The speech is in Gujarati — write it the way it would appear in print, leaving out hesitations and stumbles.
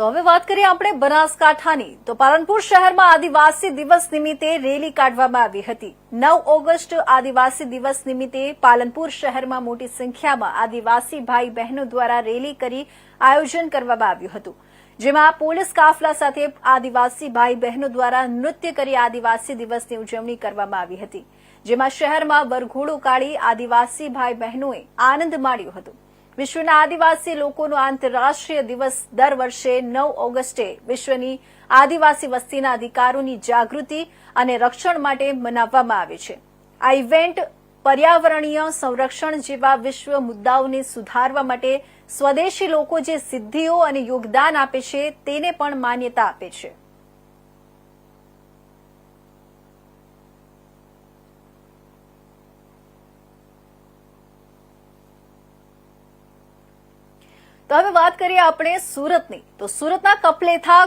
તો હવે વાત કરીએ આપણે બનાસકાંઠાની તો પાલનપુર શહેરમાં આદિવાસી દિવસ નિમિત્તે રેલી કાઢવામાં આવી હતી। 9 ઓગસ્ટ આદિવાસી દિવસ નિમિત્તે પાલનપુર શહેરમાં મોટી સંખ્યામાં આદિવાસી ભાઈ બહેનો દ્વારા રેલી કરી આયોજન કરવામાં આવ્યું હતું, જેમાં પોલીસ કાફલા સાથે આદિવાસી ભાઈ બહેનો દ્વારા નૃત્ય કરી આદિવાસી દિવસની ઉજવણી કરવામાં આવી હતી, જેમાં શહેરમાં વરઘોડો કાઢી આદિવાસી ભાઈ બહેનોએ આનંદ માણ્યો હતો। વિશ્વના આદિવાસી લોકોનો આંતરરાષ્ટ્રીય દિવસ દર વર્ષે 9 ઓગસ્ટે વિશ્વની આદિવાસી વસ્તીના અધિકારોની જાગૃતિ અને રક્ષણ માટે મનાવવામાં આવે છે। આ ઇવેન્ટ પર્યાવરણીય સંરક્ષણ જેવા વિશ્વ મુદ્દાઓને સુધારવા માટે સ્વદેશી લોકો જે સિદ્ધિઓ અને યોગદાન આપે છે તેને પણ માન્યતા આપે છે। તો હવે વાત કરીએ આપણે સુરતની તો સુરતના કપલેથા